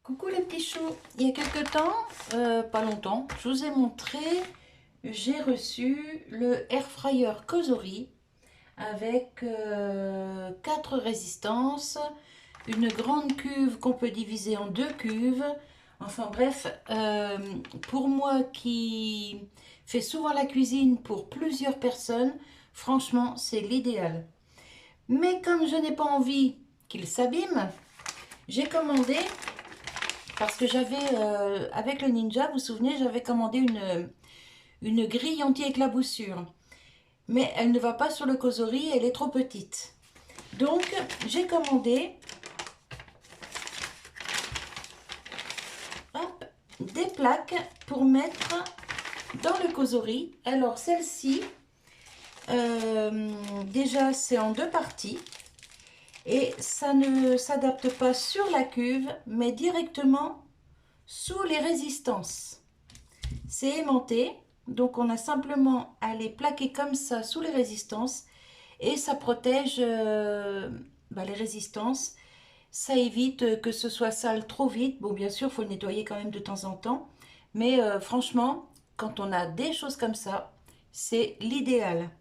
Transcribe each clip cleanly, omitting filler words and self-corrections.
Coucou les petits choux, il y a quelque temps, pas longtemps, je vous ai montré, j'ai reçu le air fryer Cosori avec 4 résistances, une grande cuve qu'on peut diviser en 2 cuves. Enfin bref, pour moi qui fais souvent la cuisine pour plusieurs personnes, franchement c'est l'idéal. Mais comme je n'ai pas envie qu'il s'abîme, j'ai commandé. Parce que j'avais, avec le Ninja, vous vous souvenez, j'avais commandé une grille anti-éclaboussure. Mais elle ne va pas sur le Cosori, elle est trop petite. Donc, j'ai commandé hop, des plaques pour mettre dans le Cosori. Alors, celle-ci, déjà, c'est en 2 parties. Et ça ne s'adapte pas sur la cuve, mais directement sous les résistances. C'est aimanté, donc on a simplement à les plaquer comme ça sous les résistances et ça protège les résistances. Ça évite que ce soit sale trop vite. Bon, bien sûr, il faut le nettoyer quand même de temps en temps, mais franchement, quand on a des choses comme ça, c'est l'idéal.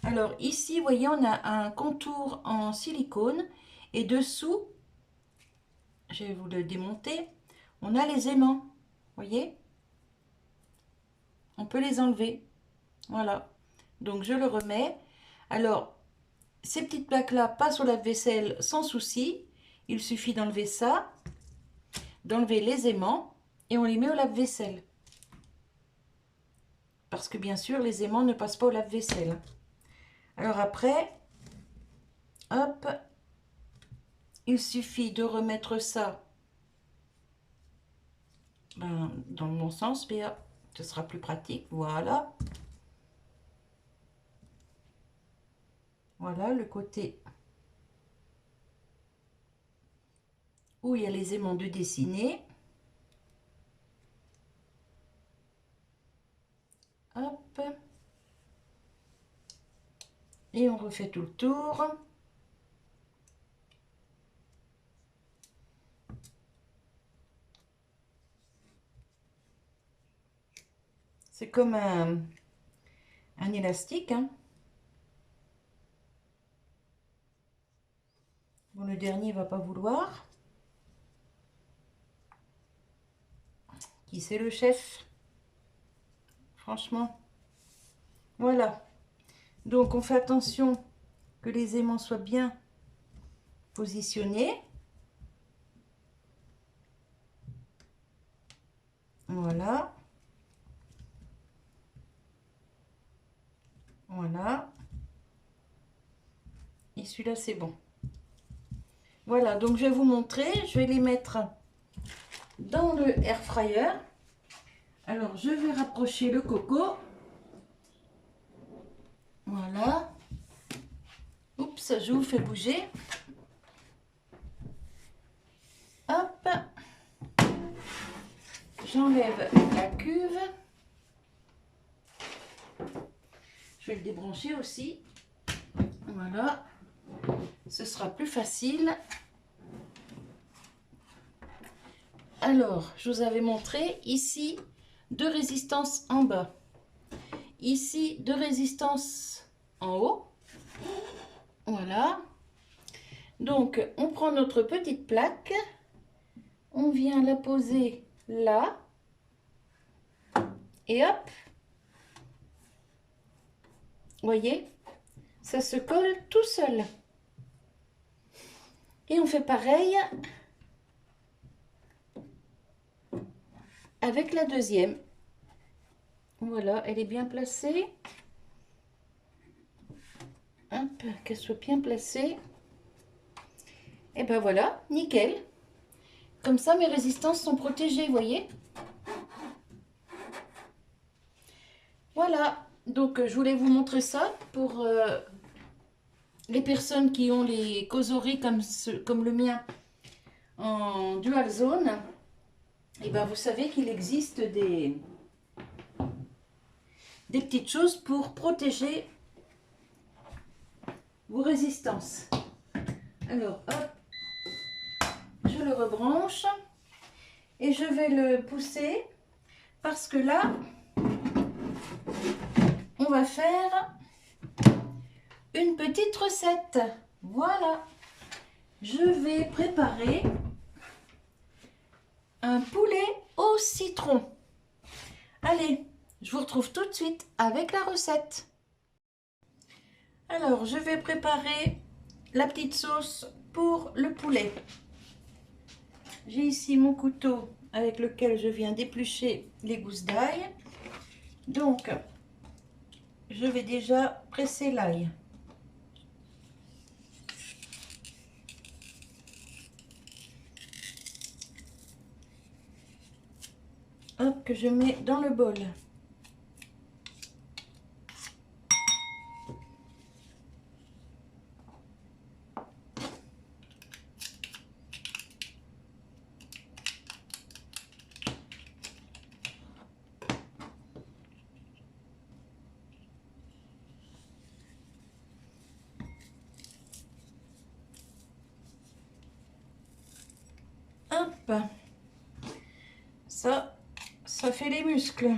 Alors ici, vous voyez, on a un contour en silicone et dessous, je vais vous le démonter, on a les aimants, vous voyez, on peut les enlever. Voilà, donc je le remets. Alors, ces petites plaques-là passent au lave-vaisselle sans souci. Il suffit d'enlever ça, d'enlever les aimants et on les met au lave-vaisselle. Parce que bien sûr, les aimants ne passent pas au lave-vaisselle. Alors après, hop, il suffit de remettre ça dans le bon sens, Béa. Ce sera plus pratique, voilà. Voilà le côté où il y a les aimants de dessiner. Hop. Et on refait tout le tour. C'est comme un élastique, hein. Bon, le dernier va pas vouloir. Qui c'est le chef? Franchement. Voilà. Donc, on fait attention que les aimants soient bien positionnés. Voilà. Voilà. Et celui-là, c'est bon. Voilà, donc je vais vous montrer. Je vais les mettre dans le air fryer. Alors, je vais rapprocher le coco. Voilà. Oups, je vous fais bouger. Hop. J'enlève la cuve. Je vais le débrancher aussi. Voilà. Ce sera plus facile. Alors, je vous avais montré ici 2 résistances en bas. Ici 2 résistances en haut. Voilà. Donc, on prend notre petite plaque. On vient la poser là. Et hop. Vous voyez, ça se colle tout seul. Et on fait pareil avec la deuxième. Voilà, elle est bien placée. Hop, qu'elle soit bien placée. Et ben voilà, nickel. Comme ça, mes résistances sont protégées, vous voyez. Voilà, donc je voulais vous montrer ça pour les personnes qui ont les Cosori comme le mien en dual zone. Et ben vous savez qu'il existe des petites choses pour protéger vos résistances. Alors hop, je le rebranche. et je vais le pousser parce que là, on va faire une petite recette. Voilà, je vais préparer un poulet au citron. Allez, je vous retrouve tout de suite avec la recette. Alors, je vais préparer la petite sauce pour le poulet. J'ai ici mon couteau avec lequel je viens d'éplucher les gousses d'ail. Donc, je vais déjà presser l'ail. Hop, que je mets dans le bol. Hop, ça fait les muscles.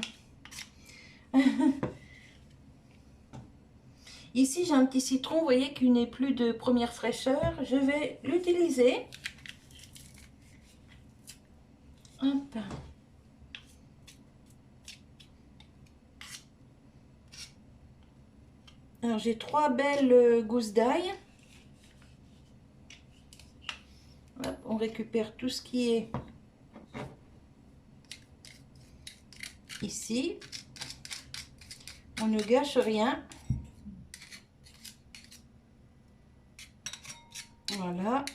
Ici, j'ai un petit citron, vous voyez qu'il n'est plus de première fraîcheur. Je vais l'utiliser. Hop. Alors, j'ai 3 belles gousses d'ail. On récupère tout ce qui est ici. On ne gâche rien. Voilà.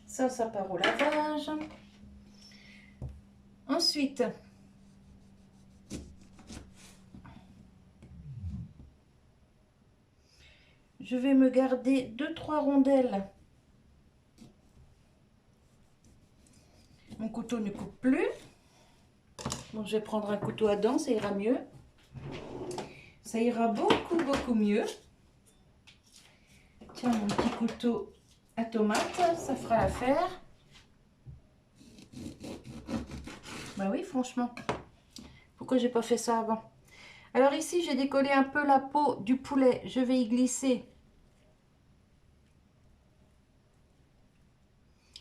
Ça part au lavage. Ensuite, je vais me garder 2-3 rondelles. Mon couteau ne coupe plus. Bon, je vais prendre un couteau à dents, ça ira mieux. Ça ira beaucoup mieux. Tiens, mon petit couteau à tomate, ça fera l'affaire. Bah oui, franchement. Pourquoi j'ai pas fait ça avant? Alors ici, j'ai décollé un peu la peau du poulet. Je vais y glisser.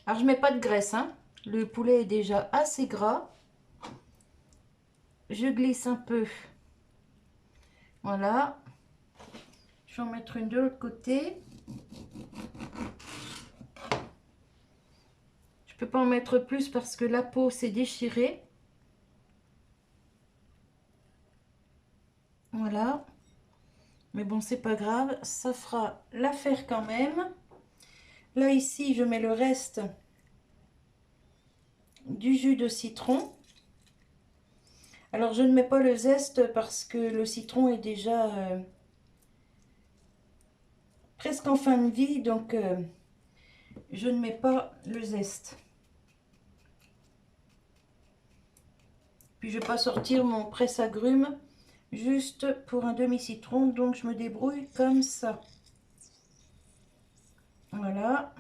Alors, je mets pas de graisse, hein. Le poulet est déjà assez gras. Je glisse un peu. Voilà. Je vais en mettre une de l'autre côté. Je peux pas en mettre plus parce que la peau s'est déchirée. Voilà. Mais bon, c'est pas grave. Ça fera l'affaire quand même. Là, ici, je mets le reste du jus de citron. Alors, je ne mets pas le zeste parce que le citron est déjà presque en fin de vie. Donc, je ne mets pas le zeste. Puis, je ne vais pas sortir mon presse-agrumes juste pour un demi-citron. Donc, je me débrouille comme ça. Voilà.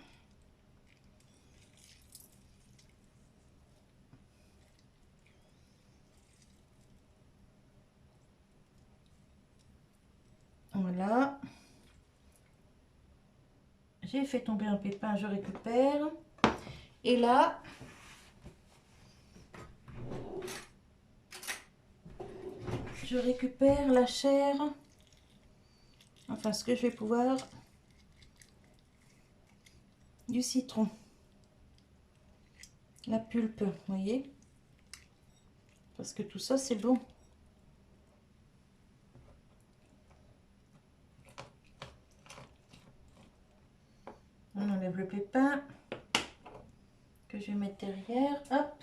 Voilà. J'ai fait tomber un pépin, je récupère. Et là, je récupère la chair. Enfin, ce que je vais pouvoir du citron. La pulpe, vous voyez? Parce que tout ça, c'est bon. On enlève le pépin que je vais mettre derrière. Hop.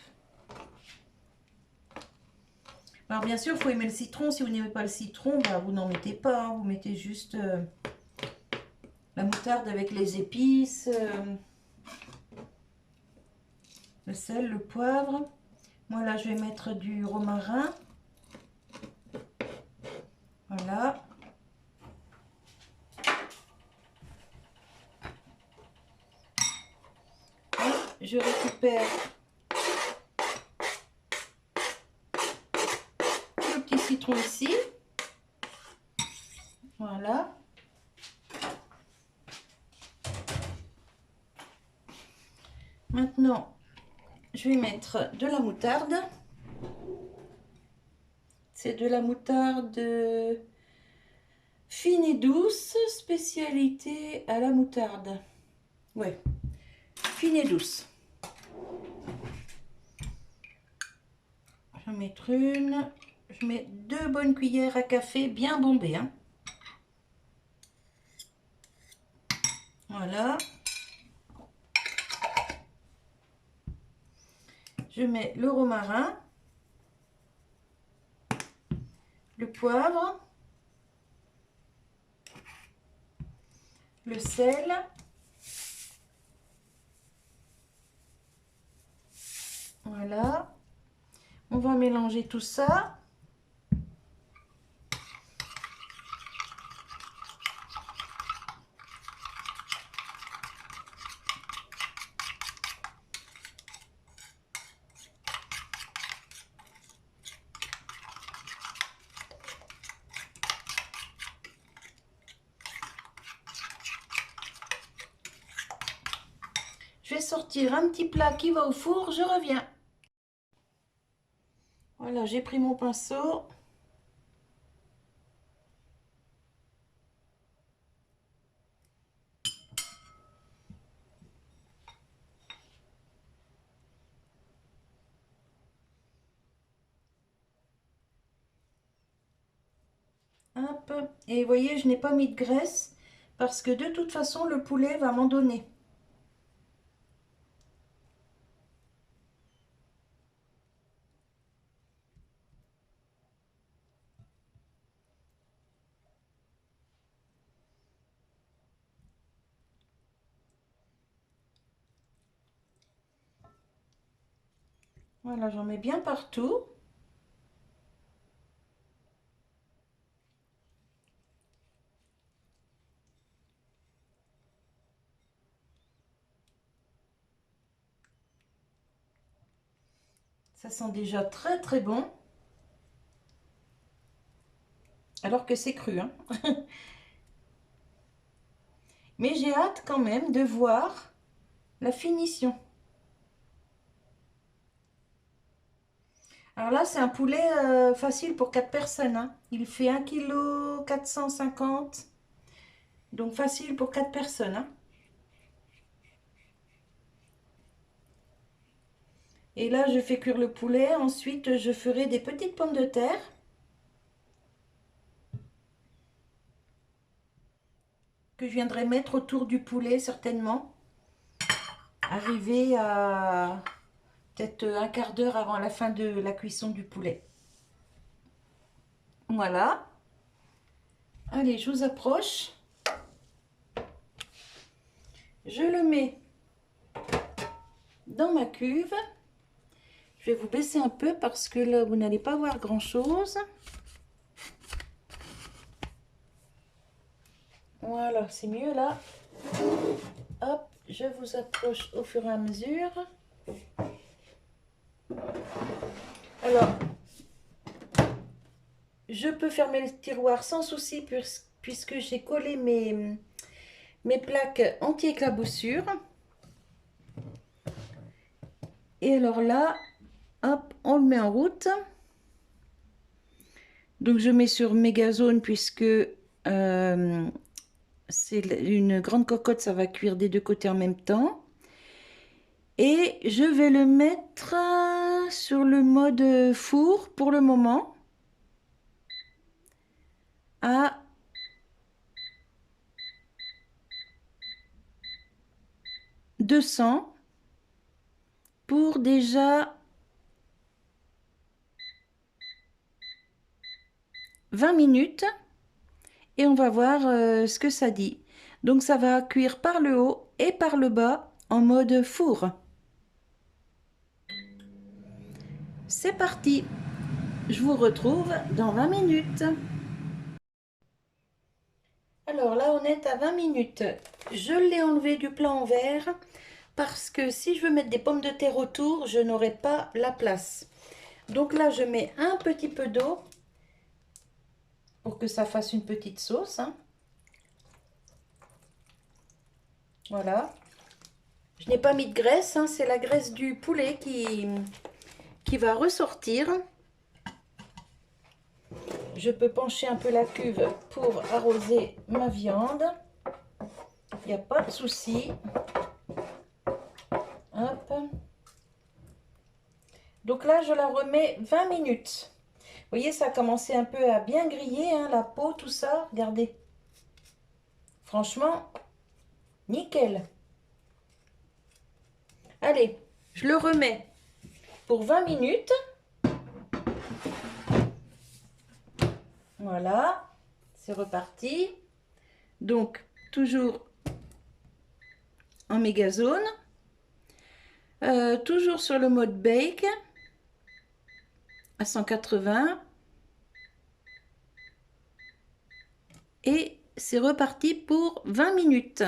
Alors bien sûr, il faut aimer le citron. Si vous n'aimez pas le citron, bah, vous n'en mettez pas. Hein. Vous mettez juste la moutarde avec les épices, le sel, le poivre. Moi là, je vais mettre du romarin. Voilà. je récupère le petit citron ici. Voilà. Maintenant, je vais mettre de la moutarde. C'est de la moutarde fine et douce, spécialité à la moutarde. Ouais, fine et douce. Je vais mettre une. Je mets 2 bonnes cuillères à café bien bombées. Hein. Voilà. Je mets le romarin, le poivre, le sel, voilà. On va mélanger tout ça. Je vais sortir un petit plat qui va au four, je reviens. Voilà, j'ai pris mon pinceau. Hop. Et vous voyez, je n'ai pas mis de graisse parce que de toute façon, le poulet va m'en donner. Voilà, j'en mets bien partout. Ça sent déjà très très bon. Alors que c'est cru, hein. Mais j'ai hâte quand même de voir la finition. Alors là, c'est un poulet facile pour 4 personnes. Hein. Il fait 1,450 kg. Donc facile pour 4 personnes. Hein. Et là, je fais cuire le poulet. Ensuite, je ferai des petites pommes de terre. Que je viendrai mettre autour du poulet, certainement. Arriver à peut-être un quart d'heure avant la fin de la cuisson du poulet. Voilà. Allez, je vous approche. Je le mets dans ma cuve. Je vais vous baisser un peu parce que là, vous n'allez pas voir grand-chose. Voilà, c'est mieux là. Hop, je vous approche au fur et à mesure. Alors, je peux fermer le tiroir sans souci puisque j'ai collé mes plaques anti-éclaboussure. Et alors là, hop, on le met en route. Donc je mets sur Mégazone puisque c'est une grande cocotte, ça va cuire des deux côtés en même temps. Et je vais le mettre sur le mode four pour le moment. À 200 pour déjà 20 minutes. Et on va voir ce que ça dit. Donc ça va cuire par le haut et par le bas en mode four. C'est parti. Je vous retrouve dans 20 minutes. Alors là, on est à 20 minutes. Je l'ai enlevé du plat en verre parce que si je veux mettre des pommes de terre autour, je n'aurai pas la place. Donc là, je mets un petit peu d'eau pour que ça fasse une petite sauce, hein. Voilà. Je n'ai pas mis de graisse, hein, c'est la graisse du poulet qui va ressortir. Je peux pencher un peu la cuve pour arroser ma viande. Il n'y a pas de souci. Hop. Donc là, je la remets 20 minutes. Vous voyez, ça a commencé un peu à bien griller, hein, la peau, tout ça. Regardez. Franchement, nickel. Allez, je le remets pour 20 minutes. Voilà, c'est reparti. Donc, toujours en mégazone. Toujours sur le mode bake à 180. Et c'est reparti pour 20 minutes.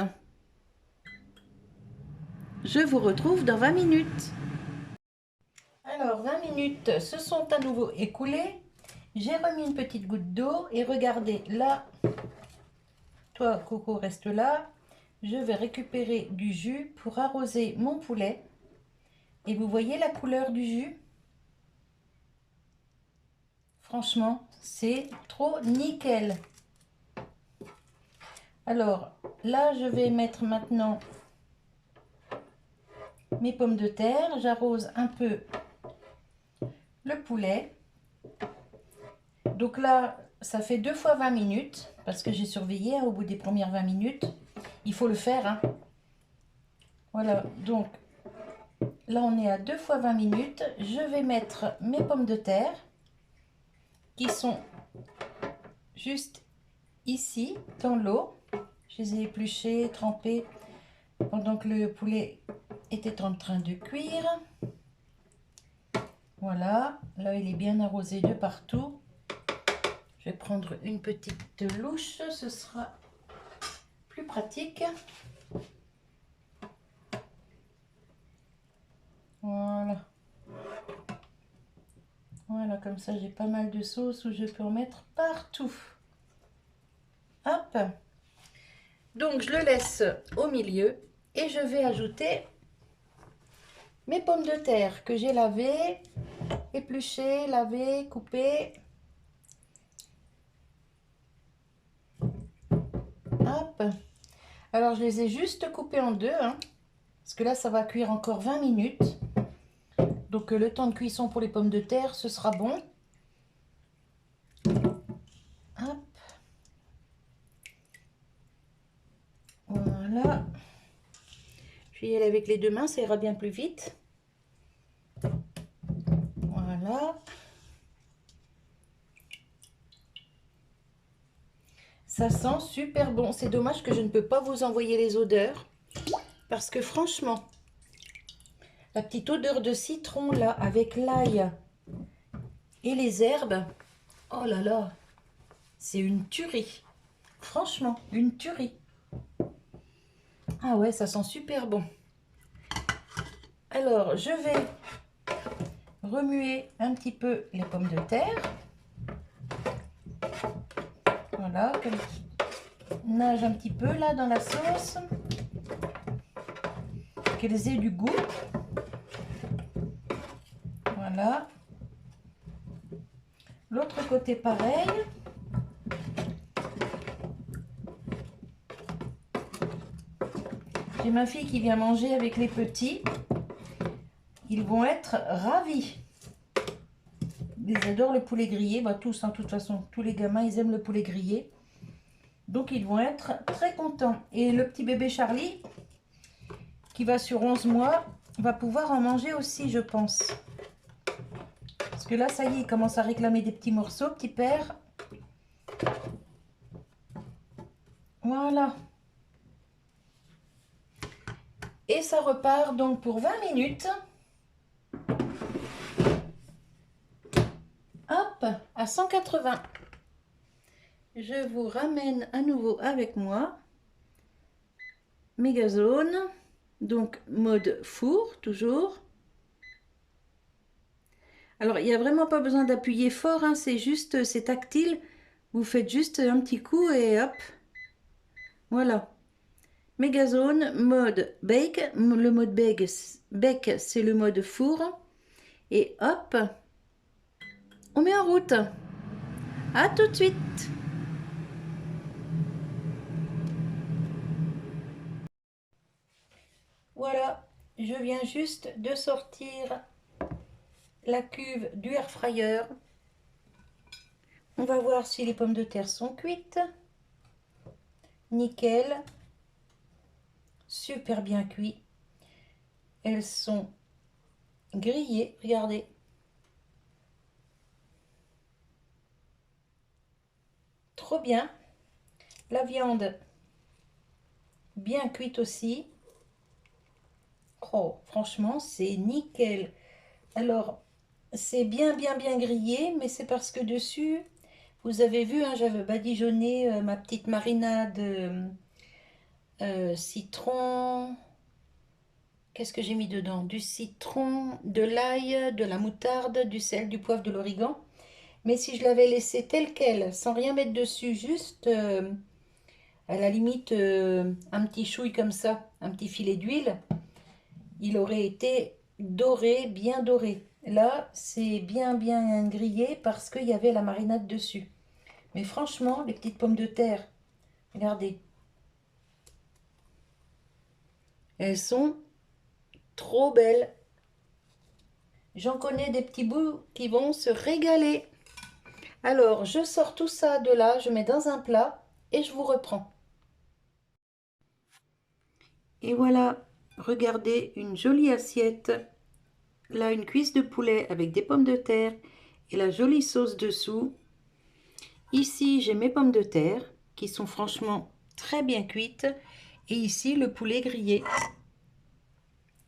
Je vous retrouve dans 20 minutes. Alors, 20 minutes se sont à nouveau écoulées. J'ai remis une petite goutte d'eau et regardez, là, toi, Coco, reste là. Je vais récupérer du jus pour arroser mon poulet. Et vous voyez la couleur du jus? Franchement, c'est trop nickel. Alors, là, je vais mettre maintenant mes pommes de terre. J'arrose un peu le poulet. Donc là, ça fait 2 fois 20 minutes, parce que j'ai surveillé, hein, au bout des premières 20 minutes. Il faut le faire, hein. Voilà, donc là, on est à 2 fois 20 minutes. Je vais mettre mes pommes de terre, qui sont juste ici, dans l'eau. Je les ai épluchées, trempées, pendant que le poulet était en train de cuire. Voilà, là, il est bien arrosé de partout. Je vais prendre une petite louche, ce sera plus pratique. Voilà. Voilà, comme ça j'ai pas mal de sauce où je peux en mettre partout. Hop. Donc je le laisse au milieu et je vais ajouter mes pommes de terre que j'ai lavées, épluchées, lavées, coupées. Hop. Alors je les ai juste coupées en deux, hein, parce que là ça va cuire encore 20 minutes. Donc le temps de cuisson pour les pommes de terre, ce sera bon. Hop. Voilà. Je vais y aller avec les deux mains, ça ira bien plus vite. Voilà. Ça sent super bon. C'est dommage que je ne peux pas vous envoyer les odeurs. Parce que franchement, la petite odeur de citron là, avec l'ail et les herbes, oh là là, c'est une tuerie. Franchement, une tuerie. Ah ouais, ça sent super bon. Alors, je vais remuer un petit peu les pommes de terre. Voilà, qu'elles nagent un petit peu là dans la sauce. Qu'elles aient du goût. Voilà. L'autre côté pareil. J'ai ma fille qui vient manger avec les petits. Ils vont être ravis. Ils adorent le poulet grillé. Bah, tous, hein, de toute façon, tous les gamins, ils aiment le poulet grillé. Donc, ils vont être très contents. Et le petit bébé Charlie, qui va sur 11 mois, va pouvoir en manger aussi, je pense. Parce que là, ça y est, il commence à réclamer des petits morceaux, petit père. Voilà. Et ça repart donc pour 20 minutes. Hop, à 180. Je vous ramène à nouveau avec moi. Mégazone. Donc mode four toujours. Alors il n'y a vraiment pas besoin d'appuyer fort, hein, c'est juste, c'est tactile. Vous faites juste un petit coup et hop, voilà. Megazone, mode bake. Le mode bake, c'est le mode four. Et hop, on met en route. À tout de suite. Voilà, je viens juste de sortir la cuve du air fryer. On va voir si les pommes de terre sont cuites. Nickel. Super bien cuit. Elles sont grillées, regardez. Trop bien. La viande bien cuite aussi. Oh, franchement, c'est nickel. Alors, c'est bien grillé, mais c'est parce que dessus, vous avez vu, hein, j'avais badigeonné ma petite marinade citron. Qu'est-ce que j'ai mis dedans? Du citron, de l'ail, de la moutarde, du sel, du poivre, de l'origan. Mais si je l'avais laissé tel quel, sans rien mettre dessus, juste à la limite un petit chouille comme ça, un petit filet d'huile, il aurait été doré, bien doré. Là, c'est bien grillé parce qu'il y avait la marinade dessus. Mais franchement, les petites pommes de terre, regardez, elles sont trop belles. J'en connais des petits bouts qui vont se régaler. Alors, je sors tout ça de là, je mets dans un plat et je vous reprends. Et voilà, regardez, une jolie assiette. Là, une cuisse de poulet avec des pommes de terre et la jolie sauce dessous. Ici, j'ai mes pommes de terre qui sont franchement très bien cuites. Et ici, le poulet grillé.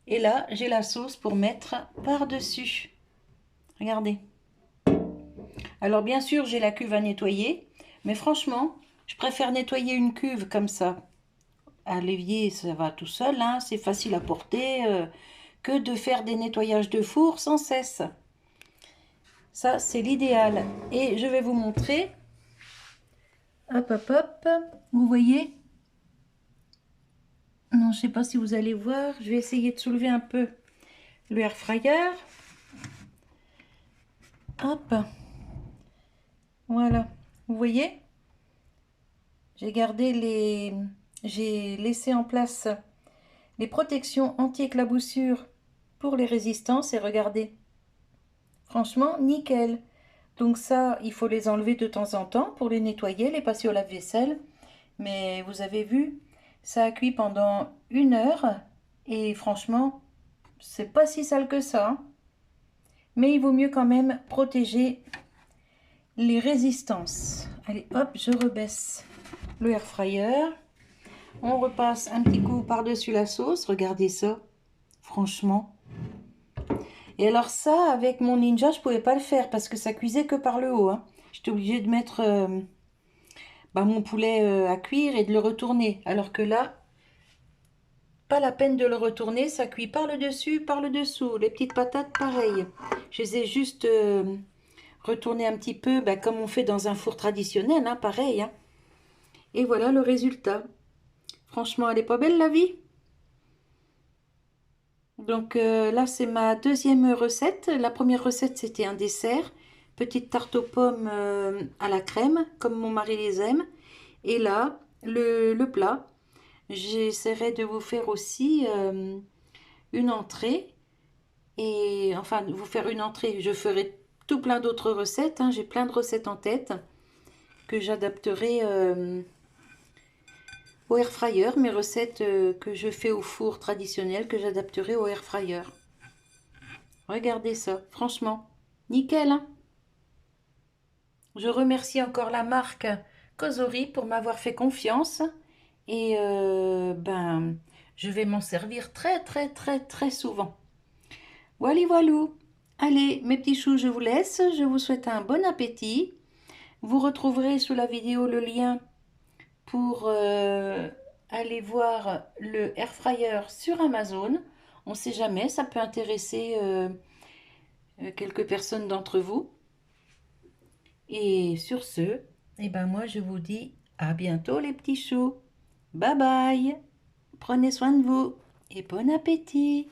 Et là, j'ai la sauce pour mettre par-dessus. Regardez. Alors, bien sûr, j'ai la cuve à nettoyer. Mais franchement, je préfère nettoyer une cuve comme ça. À l'évier, ça va tout seul, hein, c'est facile à porter, que de faire des nettoyages de four sans cesse. Ça, c'est l'idéal. Et je vais vous montrer. Hop. Vous voyez? Non, je sais pas si vous allez voir. Je vais essayer de soulever un peu le air fryer. Hop. Voilà. Vous voyez? J'ai laissé en place les protections anti-éclaboussure pour les résistances. Et regardez. Franchement, nickel. Donc ça, il faut les enlever de temps en temps pour les nettoyer, les passer au lave-vaisselle. Mais vous avez vu, ça a cuit pendant 1 heure et franchement, c'est pas si sale que ça, hein. Mais il vaut mieux quand même protéger les résistances. Allez, hop, je rebaisse le air fryer. On repasse un petit coup par-dessus la sauce. Regardez ça, franchement. Et alors ça, avec mon Ninja, je pouvais pas le faire parce que ça cuisait que par le haut, hein. J'étais obligée de mettre mon poulet à cuire et de le retourner. Alors que là, pas la peine de le retourner, ça cuit par le dessus, par le dessous. Les petites patates, pareil. Je les ai juste retournées un petit peu, comme on fait dans un four traditionnel, hein, pareil, hein. Et voilà le résultat. Franchement, elle est pas belle la vie? Donc là, c'est ma deuxième recette. La première recette, c'était un dessert. Petite tarte aux pommes à la crème, comme mon mari les aime. Et là, le plat. J'essaierai de vous faire aussi une entrée. Et enfin, vous faire une entrée. Je ferai tout plein d'autres recettes, hein. J'ai plein de recettes en tête que j'adapterai au air fryer. Mes recettes que je fais au four traditionnel, que j'adapterai au air fryer. Regardez ça, franchement, nickel, hein. Je remercie encore la marque Cosori pour m'avoir fait confiance. Et je vais m'en servir très souvent. Voilà, voilou. Allez, mes petits choux, je vous laisse. Je vous souhaite un bon appétit. Vous retrouverez sous la vidéo le lien pour allez voir le air fryer sur Amazon. On ne sait jamais, ça peut intéresser quelques personnes d'entre vous. Et sur ce, eh ben moi je vous dis à bientôt les petits choux. Bye bye. Prenez soin de vous et bon appétit.